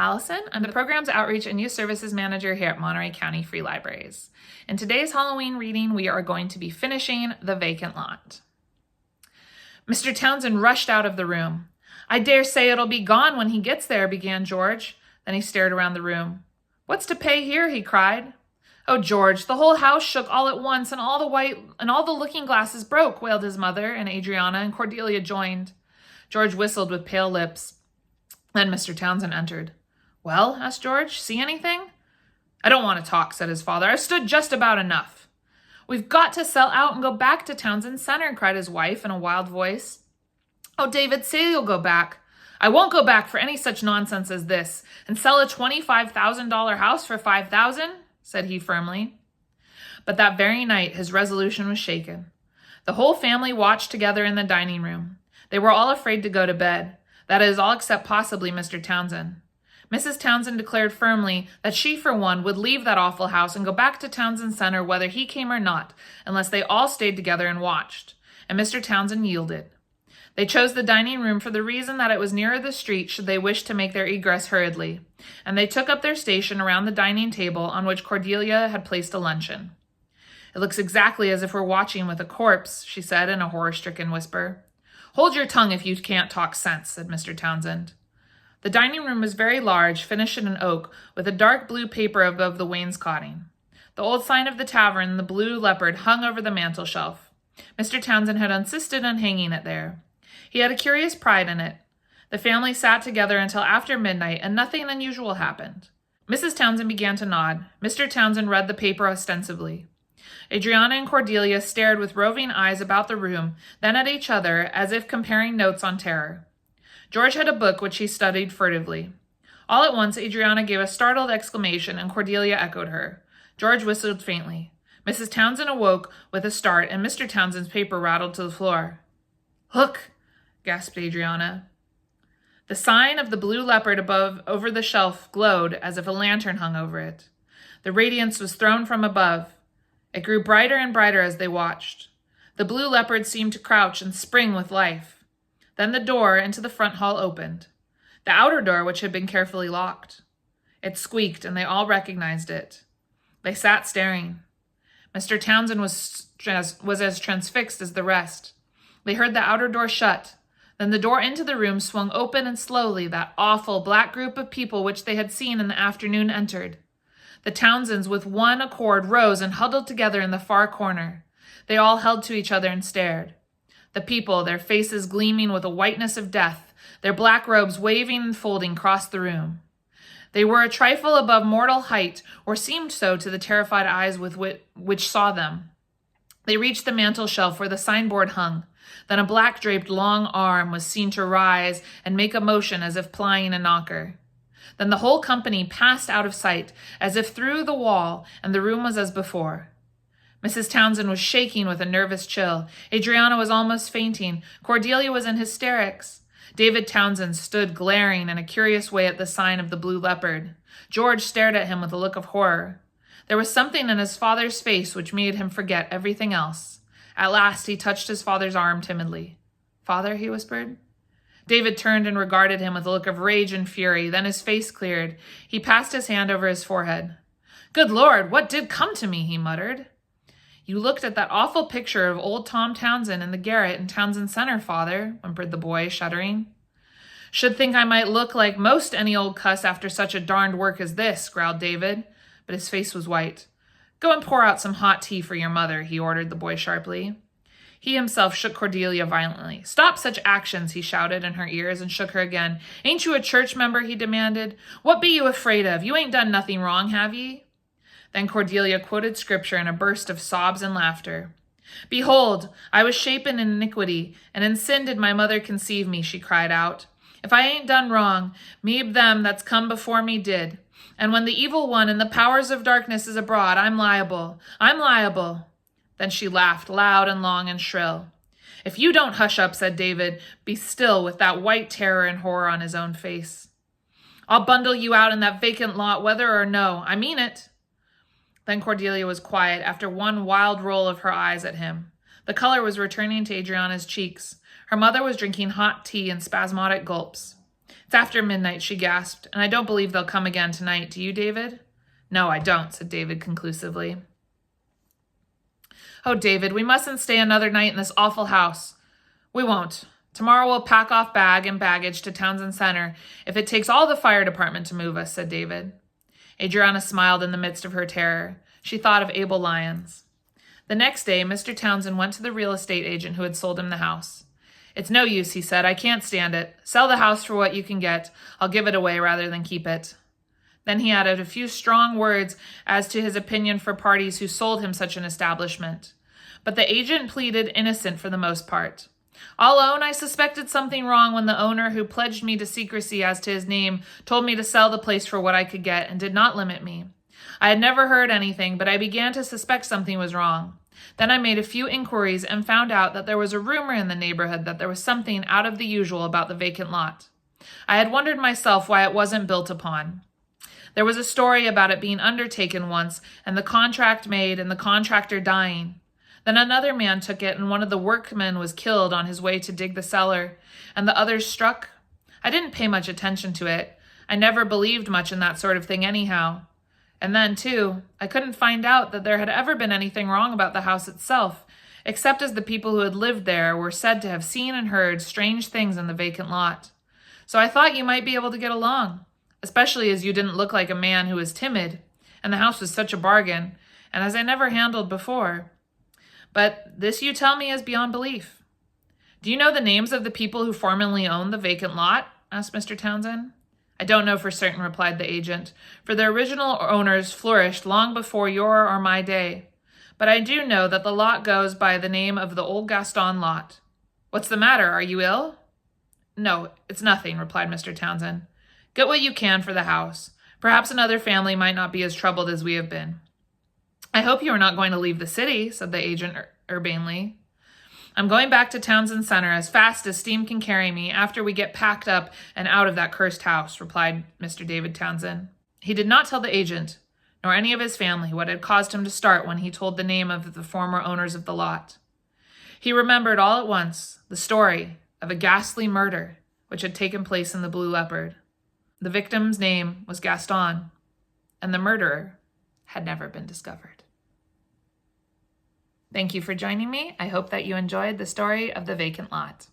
Alison. I'm the Programs Outreach and Youth Services Manager here at Monterey County Free Libraries. In today's Halloween reading, we are going to be finishing The Vacant Lot. Mr. Townsend rushed out of the room. "I dare say it'll be gone when he gets there," began George. Then he stared around the room. "What's to pay here?" he cried. "Oh, George, the whole house shook all at once and all the looking glasses broke," wailed his mother, and Adriana and Cordelia joined. George whistled with pale lips. Then Mr. Townsend entered. "Well?" asked George. "See anything?" "I don't want to talk," said his father. "I've stood just about enough." "We've got to sell out and go back to Townsend Center," cried his wife in a wild voice. "Oh, David, say you'll go back." "I won't go back for any such nonsense as this. And sell a $25,000 house for $5,000, said he firmly. But that very night, his resolution was shaken. The whole family watched together in the dining room. They were all afraid to go to bed. That is, all except possibly Mr. Townsend. Mrs. Townsend declared firmly that she, for one, would leave that awful house and go back to Townsend Center whether he came or not, unless they all stayed together and watched. And Mr. Townsend yielded. They chose the dining room for the reason that it was nearer the street should they wish to make their egress hurriedly, and they took up their station around the dining table on which Cordelia had placed a luncheon. "It looks exactly as if we're watching with a corpse," she said in a horror-stricken whisper. "Hold your tongue if you can't talk sense," said Mr. Townsend. The dining room was very large, finished in oak, with a dark blue paper above the wainscoting. The old sign of the tavern, the Blue Leopard, hung over the mantel shelf. Mr. Townsend had insisted on hanging it there. He had a curious pride in it. The family sat together until after midnight, and nothing unusual happened. Mrs. Townsend began to nod. Mr. Townsend read the paper ostensibly. Adriana and Cordelia stared with roving eyes about the room, then at each other, as if comparing notes on terror. George had a book which he studied furtively. All at once, Adriana gave a startled exclamation, and Cordelia echoed her. George whistled faintly. Mrs. Townsend awoke with a start, and Mr. Townsend's paper rattled to the floor. "Look!" gasped Adriana. The sign of the Blue Leopard over the shelf glowed as if a lantern hung over it. The radiance was thrown from above. It grew brighter and brighter as they watched. The Blue Leopard seemed to crouch and spring with life. Then the door into the front hall opened. The outer door, which had been carefully locked. It squeaked, and they all recognized it. They sat staring. Mr. Townsend was as transfixed as the rest. They heard the outer door shut. Then the door into the room swung open, and slowly that awful black group of people which they had seen in the afternoon entered. The Townsends with one accord rose and huddled together in the far corner. They all held to each other and stared. The people, their faces gleaming with the whiteness of death, their black robes waving and folding, crossed the room. They were a trifle above mortal height, or seemed so to the terrified eyes with which saw them. They reached the mantel shelf where the signboard hung. Then a black-draped long arm was seen to rise and make a motion as if plying a knocker. Then the whole company passed out of sight, as if through the wall, and the room was as before. Mrs. Townsend was shaking with a nervous chill. Adriana was almost fainting. Cordelia was in hysterics. David Townsend stood glaring in a curious way at the sign of the Blue Leopard. George stared at him with a look of horror. There was something in his father's face which made him forget everything else. At last he touched his father's arm timidly. "Father," he whispered. David turned and regarded him with a look of rage and fury. Then his face cleared. He passed his hand over his forehead. "Good Lord, what did come to me?" he muttered. "You looked at that awful picture of old Tom Townsend in the garret in Townsend Center, Father," whimpered the boy, shuddering. "Should think I might look like most any old cuss after such a darned work as this," growled David, but his face was white. "Go and pour out some hot tea for your mother," he ordered the boy sharply. He himself shook Cordelia violently. "Stop such actions," he shouted in her ears, and shook her again. "Ain't you a church member?" he demanded. "What be you afraid of? You ain't done nothing wrong, have ye?" Then Cordelia quoted scripture in a burst of sobs and laughter. "Behold, I was shapen in iniquity, and in sin did my mother conceive me," she cried out. "If I ain't done wrong, me of them that's come before me did. And when the evil one and the powers of darkness is abroad, I'm liable. I'm liable." Then she laughed loud and long and shrill. "If you don't hush up," said David, be still with that white terror and horror on his own face. "I'll bundle you out in that vacant lot, whether or no. I mean it." Then Cordelia was quiet after one wild roll of her eyes at him. The color was returning to Adriana's cheeks. Her mother was drinking hot tea in spasmodic gulps. It's after midnight, she gasped, and I don't believe they'll come again tonight. Do you, David? No, I don't, said David conclusively. Oh, David, we mustn't stay another night in this awful house. We won't. Tomorrow we'll pack off bag and baggage to Townsend Center if it takes all the fire department to move us, said David. Adriana smiled in the midst of her terror. She thought of Abel Lyons. The next day, Mr. Townsend went to the real estate agent who had sold him the house. It's no use, he said. I can't stand it. Sell the house for what you can get. I'll give it away rather than keep it. Then he added a few strong words as to his opinion for parties who sold him such an establishment. But the agent pleaded innocent for the most part. I'll own I suspected something wrong when the owner who pledged me to secrecy as to his name told me to sell the place for what I could get and did not limit me. I had never heard anything, but I began to suspect something was wrong. Then I made a few inquiries and found out that there was a rumor in the neighborhood that there was something out of the usual about the vacant lot. I had wondered myself why it wasn't built upon. There was a story about it being undertaken once and the contract made and the contractor dying. Then another man took it and one of the workmen was killed on his way to dig the cellar, and the others struck. I didn't pay much attention to it. I never believed much in that sort of thing anyhow. And then, too, I couldn't find out that there had ever been anything wrong about the house itself, except as the people who had lived there were said to have seen and heard strange things in the vacant lot. So I thought you might be able to get along, especially as you didn't look like a man who was timid, and the house was such a bargain, and as I never handled before. But this you tell me is beyond belief. Do you know the names of the people who formerly owned the vacant lot? Asked Mr. Townsend. I don't know for certain, replied the agent, for the original owners flourished long before your or my day. But I do know that the lot goes by the name of the old Gaston lot. What's the matter? Are you ill? No, it's nothing, replied Mr. Townsend. Get what you can for the house. Perhaps another family might not be as troubled as we have been. I hope you are not going to leave the city, said the agent urbanely. I'm going back to Townsend Center as fast as steam can carry me after we get packed up and out of that cursed house, replied Mr. David Townsend. He did not tell the agent, nor any of his family, what had caused him to start when he told the name of the former owners of the lot. He remembered all at once the story of a ghastly murder which had taken place in the Blue Leopard. The victim's name was Gaston, and the murderer had never been discovered. Thank you for joining me. I hope that you enjoyed the story of the vacant lot.